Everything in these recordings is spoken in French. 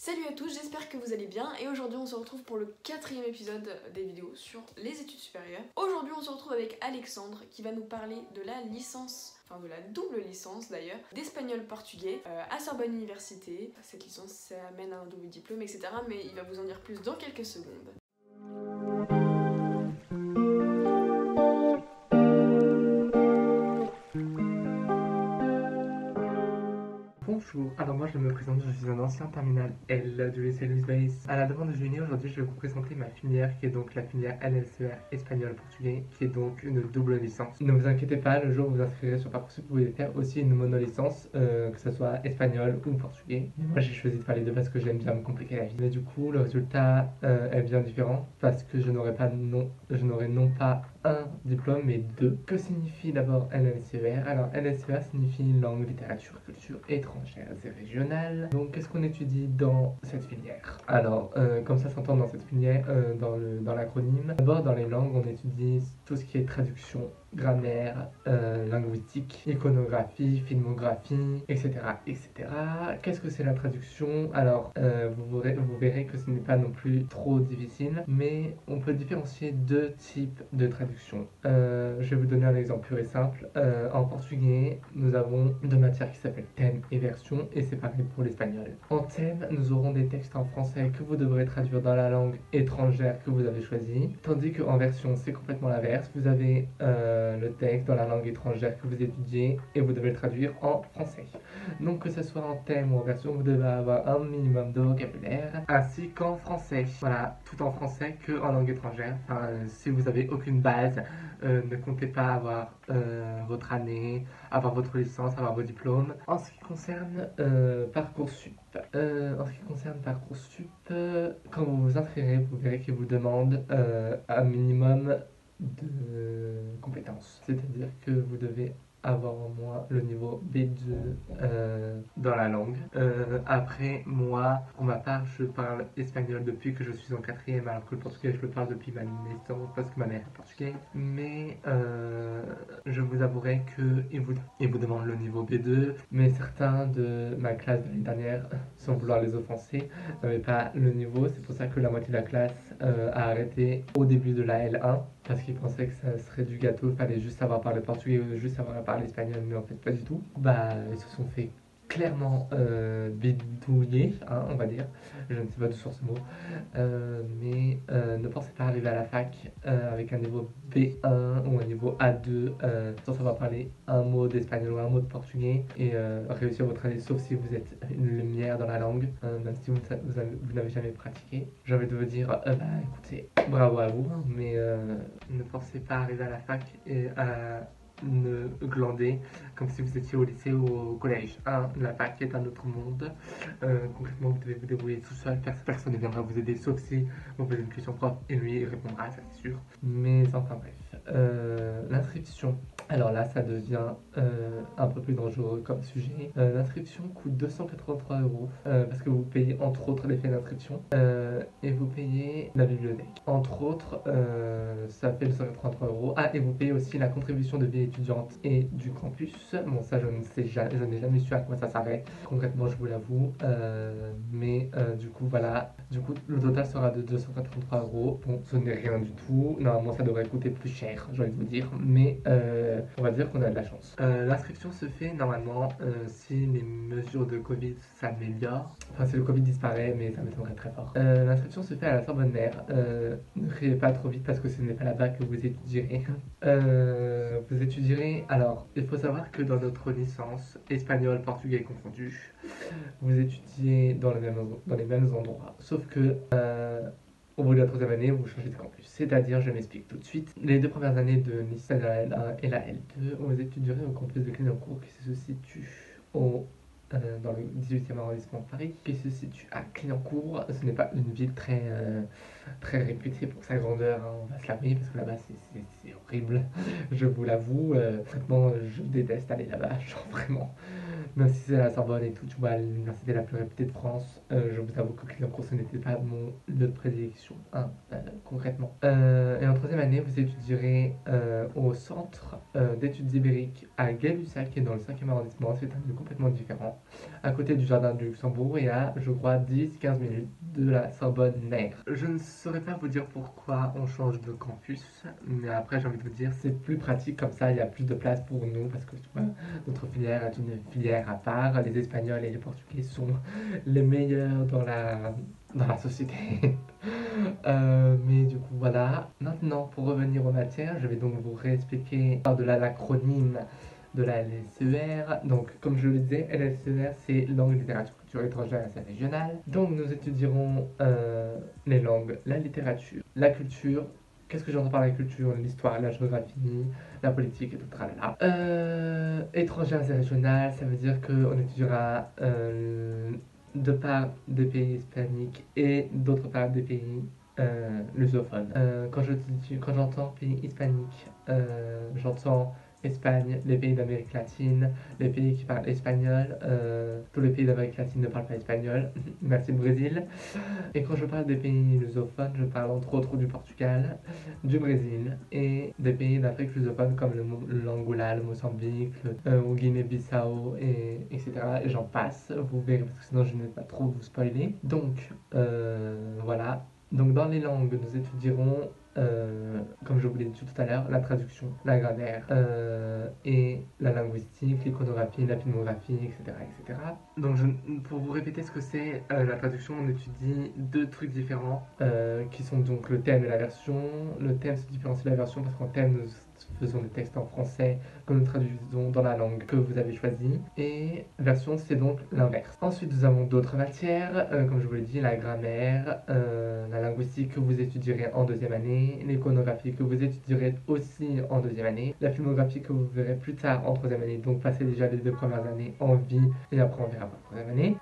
Salut à tous, j'espère que vous allez bien et aujourd'hui on se retrouve pour le 4e épisode des vidéos sur les études supérieures. Aujourd'hui on se retrouve avec Alexandre qui va nous parler de la licence, enfin de la double licence d'ailleurs, d'espagnol-portugais à Sorbonne Université. Cette licence ça amène à un double diplôme etc. mais il va vous en dire plus dans quelques secondes. Bonjour, alors moi je me présente, je suis un ancien terminal L du lycée Louis Weiss. À la demande de Julie, aujourd'hui je vais vous présenter ma filière qui est donc la filière LLCR espagnol-portugais, qui est donc une double licence. Ne vous inquiétez pas, le jour où vous inscrirez sur Parcoursup, vous pouvez faire aussi une monolicence, que ce soit espagnol ou portugais. Mais moi j'ai choisi de faire les deux parce que j'aime bien me compliquer la vie. Mais du coup le résultat est bien différent parce que je n'aurai non pas un diplôme mais deux. Que signifie d'abord LLCR? Alors LLCR signifie langue, littérature, culture étrangères et régionales. Donc qu'est-ce qu'on étudie dans cette filière? Alors comme ça s'entend dans cette filière, dans l'acronyme, d'abord dans les langues on étudie tout ce qui est traduction, grammaire, linguistique, iconographie, filmographie, etc. etc. Qu'est-ce que c'est la traduction? Alors vous verrez que ce n'est pas non plus trop difficile, mais on peut différencier deux types de traduction. Je vais vous donner un exemple pur et simple. En portugais, nous avons deux matières qui s'appellent thème et version, et c'est pareil pour l'espagnol. En thème, nous aurons des textes en français que vous devrez traduire dans la langue étrangère que vous avez choisie, tandis qu'en version, c'est complètement l'inverse. Vous avez le texte dans la langue étrangère que vous étudiez et vous devez le traduire en français. Donc que ce soit en thème ou en version, vous devez avoir un minimum de vocabulaire, ainsi qu'en français. Voilà, tout en français que en langue étrangère. Enfin, si vous avez aucune base, ne comptez pas avoir votre année, avoir votre licence, avoir vos diplômes. En ce qui concerne Parcoursup, quand vous vous inscrirez, vous verrez qu'il vous demande un minimum de compétences. C'est-à-dire que vous devez avoir au moins le niveau B2 dans la langue. Après, moi, pour ma part, je parle espagnol depuis que je suis en 4e, alors que le portugais, je le parle depuis ma naissance parce que ma mère est portugaise. Mais je vous avouerai qu'il vous demande le niveau B2, mais certains de ma classe de l'année dernière, sans vouloir les offenser, n'avaient pas le niveau. C'est pour ça que la moitié de la classe a arrêté au début de la L1 parce qu'ils pensaient que ça serait du gâteau, il fallait juste savoir parler portugais ou juste savoir parler espagnol, mais en fait pas du tout. Bah, ils se sont fait clairement bidouiller, hein, on va dire. Je ne sais pas d'où sort ce mot. Mais ne pensez pas arriver à la fac avec un niveau B1 ou un niveau A2 sans savoir parler un mot d'espagnol ou un mot de portugais et réussir votre année, sauf si vous êtes une lumière dans la langue, même si vous n'avez jamais pratiqué. J'ai envie de vous dire, bah écoutez, bravo à vous, hein, mais ne pensez pas arriver à la fac et ne glander comme si vous étiez au lycée ou au collège. La fac est un autre monde. Concrètement, vous devez vous débrouiller tout seul. Personne ne viendra vous aider, sauf si vous posez une question prof et lui il répondra, ça c'est sûr. Mais enfin bref. L'inscription. Alors là, ça devient un peu plus dangereux comme sujet. L'inscription coûte 283 € parce que vous payez entre autres les frais d'inscription et vous payez la bibliothèque. Entre autres, ça fait 283 €. Ah, et vous payez aussi la contribution de vie étudiante et du campus. Bon, ça, je n'ai jamais su à quoi ça s'arrête. Concrètement, je vous l'avoue. Mais du coup, voilà. Du coup, le total sera de 283 €. Bon, ce n'est rien du tout. Normalement, ça devrait coûter plus cher, j'ai envie de vous dire. Mais on va dire qu'on a de la chance. L'inscription se fait normalement si les mesures de Covid s'améliorent. Enfin, si le Covid disparaît, mais ça m'étonnerait très fort. L'inscription se fait à la Sorbonne Mère. Ne criez pas trop vite parce que ce n'est pas là-bas que vous étudierez. Vous étudierez. Alors, il faut savoir que dans notre licence, espagnol, portugais confondu, vous étudiez dans les mêmes endroits. Sauf que au bout de la 3e année, vous changez de campus. C'est-à-dire, je m'explique tout de suite. Les 2 premières années de lycée de la L1 et la L2, vous étudierez au campus de Clignancourt qui se situe dans le 18e arrondissement de Paris, qui se situe à Clignancourt. Ce n'est pas une ville très réputée pour sa grandeur, hein, on va se l'avouer, parce que là-bas c'est horrible, je vous l'avoue. Honnêtement, je déteste aller là-bas, genre vraiment. Même si c'est la Sorbonne et tout, tu vois, l'université la plus réputée de France, je vous avoue que Clignancourt, ce n'était pas mon lieu de prédilection, hein, concrètement. Et en troisième année, vous étudierez au centre d'études ibériques à Gay-Lussac, qui est dans le 5e arrondissement. C'est un lieu complètement différent, à côté du jardin du Luxembourg et à, je crois, 10-15 minutes de la Sorbonne Nère. Je ne saurais pas vous dire pourquoi on change de campus, mais après, j'ai envie de vous dire, c'est plus pratique comme ça, il y a plus de place pour nous, parce que tu vois, notre filière est une filière à part. Les Espagnols et les Portugais sont les meilleurs dans la société. Mais du coup, voilà. Maintenant, pour revenir aux matières, je vais donc vous réexpliquer de l'acronyme de la LSER. Donc, comme je le disais, LSER, c'est langue, littérature, culture étrangère et régionale. Donc, nous étudierons les langues, la littérature, la culture. Qu'est-ce que j'entends par la culture? L'histoire, la géographie, la politique et tout, tralala. Étrangères et régionales, ça veut dire qu'on étudiera de part des pays hispaniques et d'autre part des pays lusophones. Quand j'entends pays hispaniques, j'entends Espagne, les pays d'Amérique latine, les pays qui parlent espagnol, tous les pays d'Amérique latine ne parlent pas espagnol, merci Brésil. Et quand je parle des pays lusophones, je parle entre autres du Portugal, du Brésil et des pays d'Afrique lusophone comme l'Angola, le Mozambique, ou Guinée-Bissau, etc. Et j'en passe, vous verrez parce que sinon je ne vais pas trop vous spoiler. Donc voilà. Donc dans les langues, nous étudierons, comme je vous l'ai dit tout à l'heure, la traduction, la grammaire, et la linguistique, l'iconographie, la filmographie, etc. etc. Donc pour vous répéter ce que c'est la traduction, on étudie deux trucs différents qui sont donc le thème et la version. Le thème se différencie de la version parce qu'en thème nous faisons des textes en français que nous traduisons dans la langue que vous avez choisie, et version c'est donc l'inverse. Ensuite nous avons d'autres matières, comme je vous l'ai dit, la grammaire, la linguistique que vous étudierez en deuxième année, l'iconographie que vous étudierez aussi en deuxième année, la filmographie que vous verrez plus tard en troisième année, donc passez déjà les 2 premières années en vie et après on verra pour la troisième année.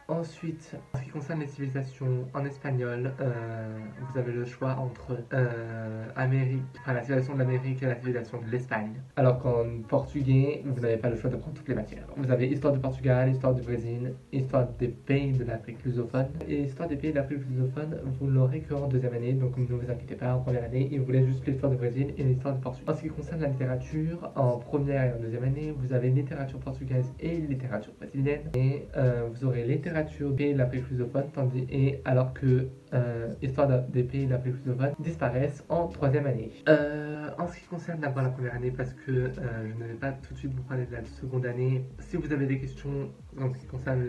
Ensuite, en ce qui concerne les civilisations en espagnol, vous avez le choix entre la civilisation de l'Amérique et la civilisation de l'Espagne. Alors qu'en portugais, vous n'avez pas le choix de prendre toutes les matières. Vous avez histoire du Portugal, histoire du Brésil, histoire des pays de l'Afrique lusophone. Et histoire des pays de l'Afrique lusophone, vous l'aurez qu'en deuxième année, donc ne vous inquiétez pas, en première année, il vous laisse juste l'histoire du Brésil et l'histoire du Portugal. En ce qui concerne la littérature, en première et en deuxième année, vous avez littérature portugaise et littérature brésilienne. Et vous aurez littérature des pays de l'Afrique lusophone, alors que histoire des pays de l'Afrique lusophone disparaissent en troisième année. En ce qui concerne d'abord la première année, parce que je ne vais pas tout de suite vous parler de la seconde année, si vous avez des questions en ce qui concerne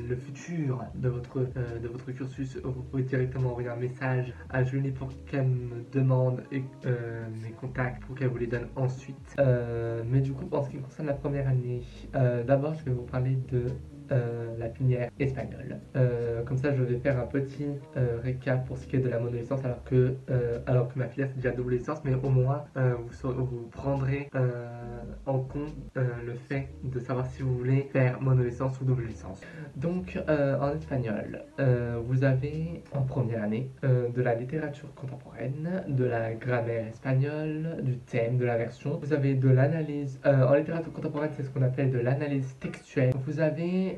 le futur de votre cursus, vous pouvez directement envoyer un message à Julie pour qu'elle me demande mes contacts pour qu'elle vous les donne ensuite. Mais du coup, en ce qui concerne la première année, d'abord je vais vous parler de la filière espagnole. Comme ça, je vais faire un petit récap pour ce qui est de la monolicence, alors que ma filière c'est déjà double licence, mais au moins vous prendrez en compte le fait de savoir si vous voulez faire monolicence ou double licence. Donc, en espagnol, vous avez en première année de la littérature contemporaine, de la grammaire espagnole, du thème, de la version. Vous avez de l'analyse. En littérature contemporaine, c'est ce qu'on appelle de l'analyse textuelle. Vous avez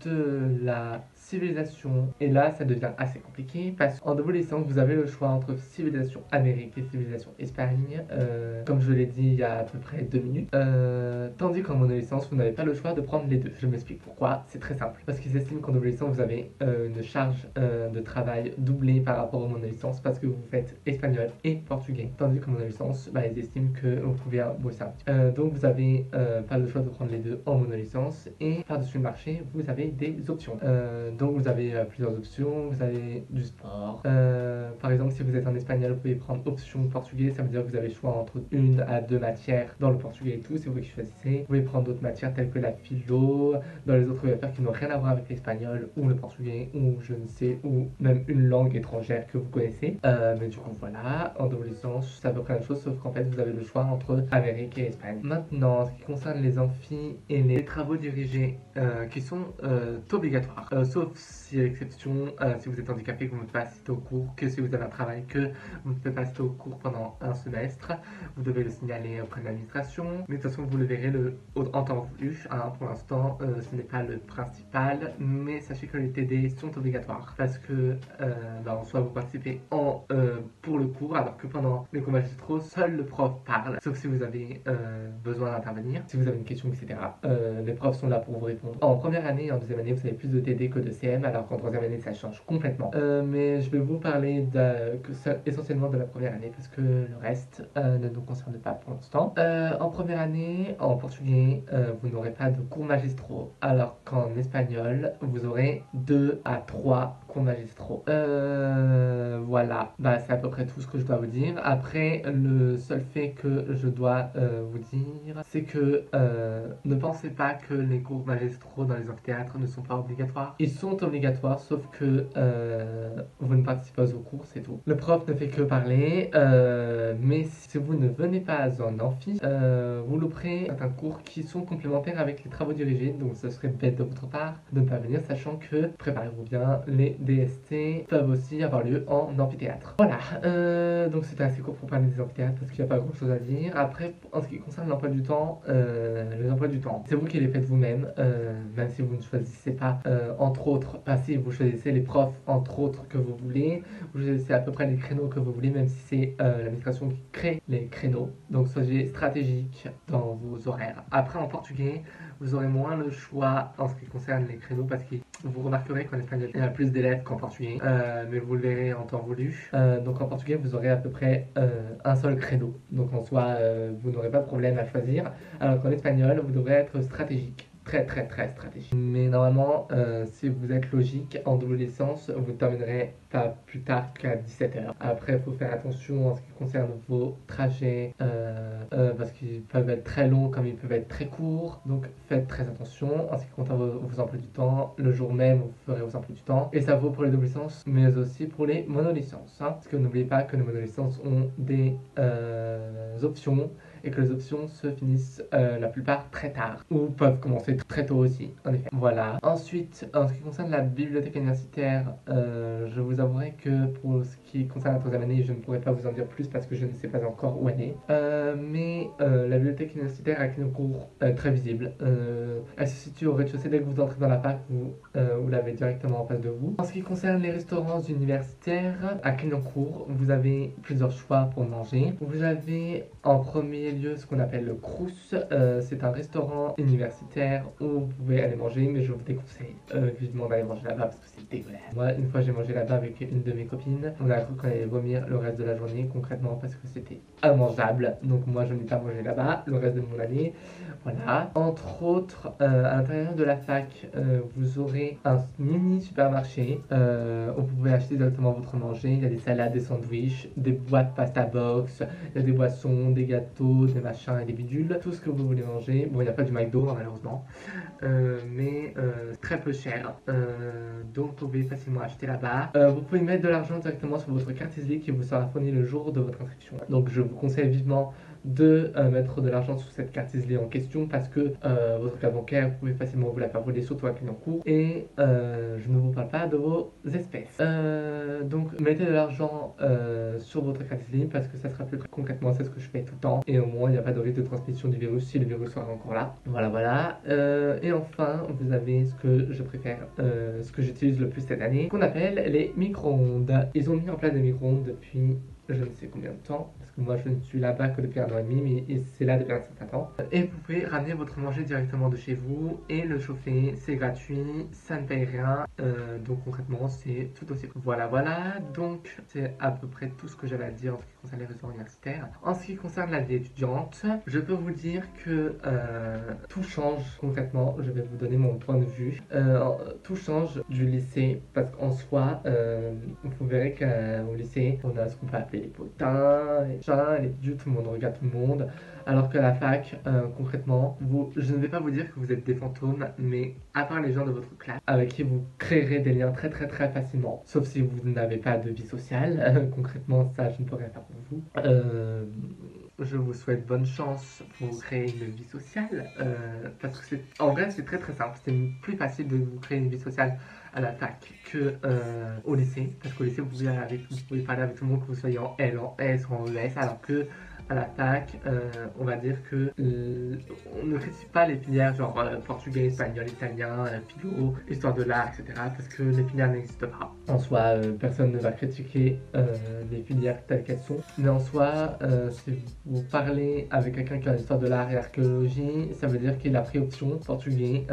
de la civilisation, et là ça devient assez compliqué parce qu'en double licence vous avez le choix entre civilisation Amérique et civilisation Espagne, comme je l'ai dit il y a à peu près 2 minutes, tandis qu'en monolicence vous n'avez pas le choix de prendre les deux. Je m'explique pourquoi. C'est très simple, parce qu'ils estiment qu'en double licence vous avez une charge de travail doublée par rapport aux monolicence parce que vous faites espagnol et portugais, tandis qu'en monolicence ils estiment que vous pouvez bosser un petit. Donc vous avez pas le choix de prendre les deux en monolicence, et par-dessus le marché vous avez des options. Donc vous avez plusieurs options, vous avez du sport. Par exemple, si vous êtes en espagnol, vous pouvez prendre option portugais, ça veut dire que vous avez le choix entre 1 à 2 matières dans le portugais et tout, c'est vous qui choisissez. Vous pouvez prendre d'autres matières telles que la philo, dans les autres matières qui n'ont rien à voir avec l'espagnol ou le portugais ou je ne sais, ou même une langue étrangère que vous connaissez. Mais du coup voilà, en double licence, c'est à peu près la même chose, sauf qu'en fait vous avez le choix entre Amérique et Espagne. Maintenant, en ce qui concerne les amphis et les travaux dirigés qui sont obligatoires, sauf sauf si exception, si vous êtes handicapé, que vous ne pouvez pas assister au cours, que si vous avez un travail, que vous ne pouvez pas assister au cours pendant un semestre, vous devez le signaler auprès de l'administration. Mais de toute façon, vous le verrez en temps voulu. Pour l'instant, ce n'est pas le principal, mais sachez que les TD sont obligatoires parce que en soi, vous participez pour le cours, alors que pendant les cours magistraux, seul le prof parle, sauf si vous avez besoin d'intervenir, si vous avez une question, etc. Les profs sont là pour vous répondre. En première année et en deuxième année, vous avez plus de TD que de CM, alors qu'en troisième année, ça change complètement. Mais je vais vous parler essentiellement de la première année, parce que le reste ne nous concerne pas pour l'instant. En première année, en portugais, vous n'aurez pas de cours magistraux, alors qu'en espagnol, vous aurez 2 à 3 cours magistraux. Voilà, c'est à peu près tout ce que je dois vous dire. Après, le seul fait que je dois vous dire, c'est que ne pensez pas que les cours magistraux dans les amphithéâtres ne sont pas obligatoires. Ils sont obligatoires, sauf que vous ne participez pas aux cours, c'est tout. Le prof ne fait que parler, mais si vous ne venez pas en amphi, vous louperez certains cours qui sont complémentaires avec les travaux dirigés, donc ce serait bête de votre part de ne pas venir, sachant que, préparez-vous bien, les DST peuvent aussi avoir lieu en amphithéâtre. Voilà, donc c'était assez court pour parler des amphithéâtres parce qu'il n'y a pas grand chose à dire. Après, en ce qui concerne l'emploi du temps, les emplois du temps, c'est vous qui les faites vous-même, même si vous ne choisissez pas, entre autres, si vous choisissez les profs, entre autres, que vous voulez, vous choisissez à peu près les créneaux que vous voulez, même si c'est l'administration qui crée les créneaux. Donc soyez stratégique dans vos horaires. Après, en portugais, vous aurez moins le choix en ce qui concerne les créneaux parce que vous remarquerez qu'en espagnol, il y a plus d'élèves qu'en portugais, mais vous le verrez en temps voulu. Donc en portugais, vous aurez à peu près un seul créneau. Donc en soi, vous n'aurez pas de problème à choisir, alors qu'en espagnol, vous devrez être stratégique. Très stratégique. Mais normalement, si vous êtes logique, en double licence, vous terminerez pas plus tard qu'à 17h. Après, il faut faire attention en ce qui concerne vos trajets, parce qu'ils peuvent être très longs comme ils peuvent être très courts. Donc faites très attention. En ce qui concerne vos emplois du temps, le jour même, vous ferez vos emplois du temps. Et ça vaut pour les double licences, mais aussi pour les monolicences. Parce que n'oubliez pas que les monolicences ont des options, et que les options se finissent la plupart très tard, ou peuvent commencer très tôt aussi, en effet. Voilà. Ensuite, en ce qui concerne la bibliothèque universitaire, je vous avouerai que pour ce qui concerne la troisième année, je ne pourrais pas vous en dire plus parce que je ne sais pas encore où elle est. Mais la bibliothèque universitaire a un cours très visible. Elle se situe au rez-de-chaussée. Dès que vous entrez dans la fac, vous l'avez directement en face de vous. En ce qui concerne les restaurants universitaires, à Clignancourt, vous avez plusieurs choix pour manger. Vous avez en premier lieu ce qu'on appelle le Crous. C'est un restaurant universitaire où vous pouvez aller manger, mais je vous déconseille vivement d'aller manger là-bas parce que c'est dégueulasse. Moi, une fois, j'ai mangé là-bas avec une de mes copines. On a cru qu'on allait vomir le reste de la journée, concrètement, parce que c'était immangeable. Donc moi, je n'ai pas mangé là-bas le reste de mon année. Voilà. Entre autres, à l'intérieur de la fac, vous aurez un mini supermarché où vous pouvez acheter directement votre manger. Il y a des salades, des sandwichs, des boîtes pasta box, il y a des boissons, des gâteaux, des machins et des bidules, tout ce que vous voulez manger. Bon, il n'y a pas du McDo, hein, malheureusement, mais très peu cher, donc vous pouvez facilement acheter là-bas. Vous pouvez mettre de l'argent directement sur votre carte SD qui vous sera fournie le jour de votre inscription. Donc je vous conseille vivement de mettre de l'argent sur cette carte ISLE en question parce que votre carte bancaire, vous pouvez facilement vous la faire voler, surtout à Clignancourt. Et je ne vous parle pas de vos espèces. Donc mettez de l'argent sur votre carte ISLE parce que ça sera plus concrètement, c'est ce que je fais tout le temps. Et au moins, il n'y a pas de risque de transmission du virus si le virus sera encore là. Voilà. Et enfin, vous avez ce que je préfère, ce que j'utilise le plus cette année, qu'on appelle les micro-ondes. Ils ont mis en place des micro-ondes depuis je ne sais combien de temps, parce que moi je ne suis là-bas que depuis 1 an et demi, mais c'est là depuis un certain temps. Et vous pouvez ramener votre manger directement de chez vous et le chauffer, c'est gratuit, ça ne paye rien, donc concrètement c'est tout aussi cool. Voilà, donc c'est à peu près tout ce que j'avais à dire en ce qui concerne les restaurants universitaires. En ce qui concerne la vie étudiante, je peux vous dire que tout change concrètement, je vais vous donner mon point de vue. Tout change du lycée, parce qu'en soi, vous verrez qu'au lycée, on a ce qu'on peut appeler les potins, les chats, les dieux, tout le monde regarde tout le monde. Alors que la fac, concrètement, je ne vais pas vous dire que vous êtes des fantômes, mais à part les gens de votre classe, avec qui vous créerez des liens très facilement. Sauf si vous n'avez pas de vie sociale, concrètement, ça, je ne peux rien faire pour vous. je vous souhaite bonne chance pour créer une vie sociale. Parce que en vrai, c'est très très simple. C'est plus facile de vous créer une vie sociale à la fac que au lycée. Parce qu'au lycée, vous pouvez parler avec tout le monde, que vous soyez en L, en S ou en ES. Alors que à la fac, on va dire que on ne critique pas les filières genre portugais, espagnol, italien, philo, histoire de l'art, etc. Parce que les filières n'existent pas. En soi, personne ne va critiquer les filières telles qu'elles sont. Mais en soi, si vous parlez avec quelqu'un qui a l'histoire de l'art et l'archéologie, ça veut dire qu'il a pris option portugais.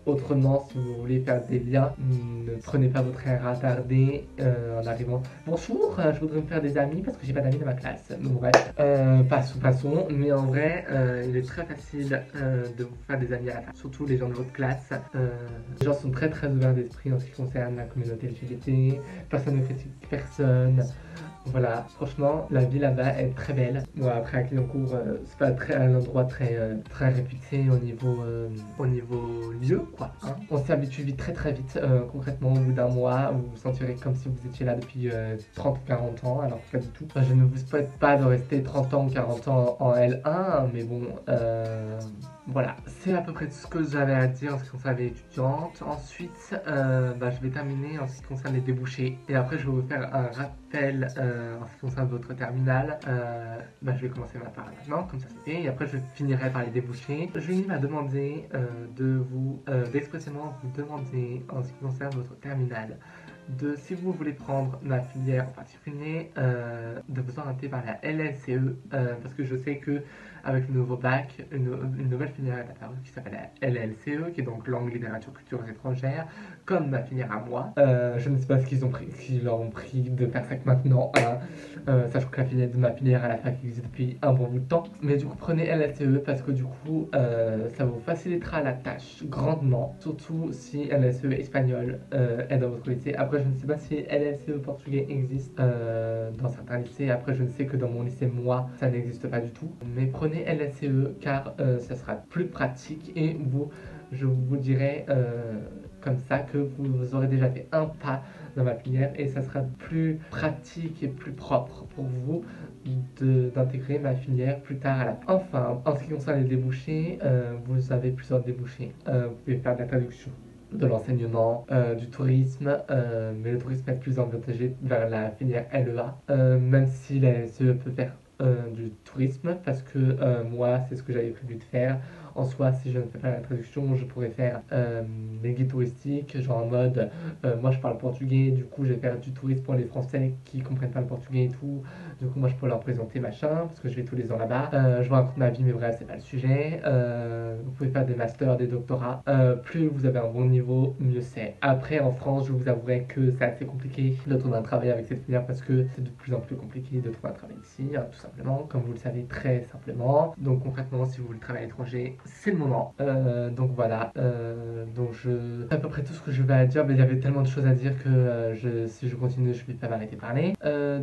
Autrement, si vous voulez faire des liens, ne prenez pas votre air attardé en arrivant. Bonjour, je voudrais me faire des amis parce que j'ai pas d'amis dans ma classe. Donc bref. Passons, mais en vrai, il est très facile de vous faire des amis à la fac, surtout les gens de votre classe. Les gens sont très très ouverts d'esprit en ce qui concerne la communauté LGBT, personne ne critique personne. Voilà, franchement, la vie là-bas est très belle. Bon, après, à Clignancourt, c'est pas un endroit très réputé au niveau lieu, quoi. Hein. On s'y habitue vite, très très vite. Concrètement, au bout d'un mois, vous vous sentirez comme si vous étiez là depuis 30 ou 40 ans, alors que pas du tout. Je ne vous souhaite pas de rester 30 ans ou 40 ans en L1, mais bon, voilà, c'est à peu près tout ce que j'avais à dire en ce qui concerne les étudiantes. Ensuite, je vais terminer en ce qui concerne les débouchés. Et après, je vais vous faire un rappel en ce qui concerne votre terminale. Je vais commencer ma part maintenant, comme ça c'est fait. Et après, je finirai par les débouchés. Julie m'a demandé d'expressément vous demander en ce qui concerne votre terminale. Si vous voulez prendre ma filière en particulier, de vous orienter vers la LLCE, parce que je sais que avec le nouveau bac, une nouvelle filière est apparue qui s'appelle la LLCE, qui est donc langue, littérature, cultures étrangères, comme ma filière à moi. Je ne sais pas ce qu'ils leur ont pris de faire ça que maintenant, hein, sachant que la filière de ma filière à la fac existe depuis un bon bout de temps. Mais du coup, prenez LLCE parce que du coup, ça vous facilitera la tâche grandement, surtout si LLCE espagnol est dans votre lycée. Après, je ne sais pas si LLCE portugais existe dans certains lycées. Après, je ne sais que dans mon lycée, moi, ça n'existe pas du tout. Mais prenez LLCE car ça sera plus pratique et je vous dirai comme ça que vous aurez déjà fait un pas dans ma filière et ça sera plus pratique et plus propre pour vous d'intégrer ma filière plus tard à la fin. Enfin, en ce qui concerne les débouchés, vous avez plusieurs débouchés. Vous pouvez faire de la traduction, de l'enseignement, du tourisme, mais le tourisme est plus avantagé vers la filière LEA, même si la SE peut faire du tourisme, parce que moi, c'est ce que j'avais prévu de faire. En soi, si je ne fais pas la traduction, je pourrais faire des guides touristiques, genre en mode, moi je parle portugais, du coup je vais faire du tourisme pour les Français qui comprennent pas le portugais et tout. Du coup, moi je peux leur présenter machin, parce que je vais tous les ans là-bas. Je vous raconte ma vie, mais bref, c'est pas le sujet. Vous pouvez faire des masters, des doctorats. Plus vous avez un bon niveau, mieux c'est. Après, en France, je vous avouerai que c'est assez compliqué de trouver un travail avec cette filière parce que c'est de plus en plus compliqué de trouver un travail ici, hein, tout simplement, comme vous le savez très simplement. Donc concrètement, si vous voulez travailler à l'étranger, c'est le moment. Donc voilà. Donc c'est à peu près tout ce que je vais à dire, mais il y avait tellement de choses à dire que si je continue, je ne vais pas m'arrêter de parler.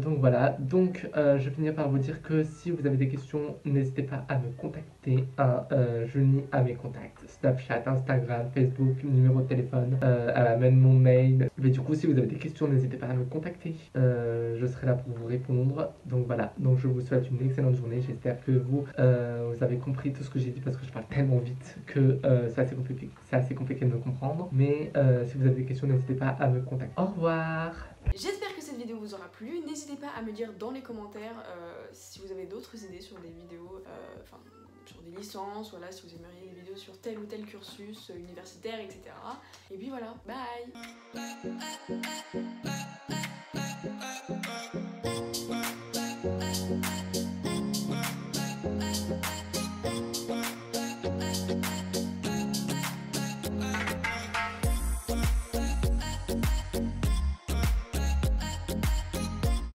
Donc voilà. Donc je finis par vous dire que si vous avez des questions, n'hésitez pas à me contacter. Julie a mes contacts, Snapchat, Instagram, Facebook, numéro de téléphone. Elle amène mon mail. Mais du coup, si vous avez des questions, n'hésitez pas à me contacter. Je serai là pour vous répondre. Donc voilà. Donc je vous souhaite une excellente journée. J'espère que vous avez compris tout ce que j'ai dit parce que je parle tellement vite que c'est assez compliqué de me comprendre. Mais si vous avez des questions, n'hésitez pas à me contacter. Au revoir. J'espère que cette vidéo vous aura plu. N'hésitez pas à me dire dans les commentaires si vous avez d'autres idées sur des vidéos, sur des licences, voilà, si vous aimeriez des vidéos sur tel ou tel cursus universitaire, etc. Et puis voilà, bye.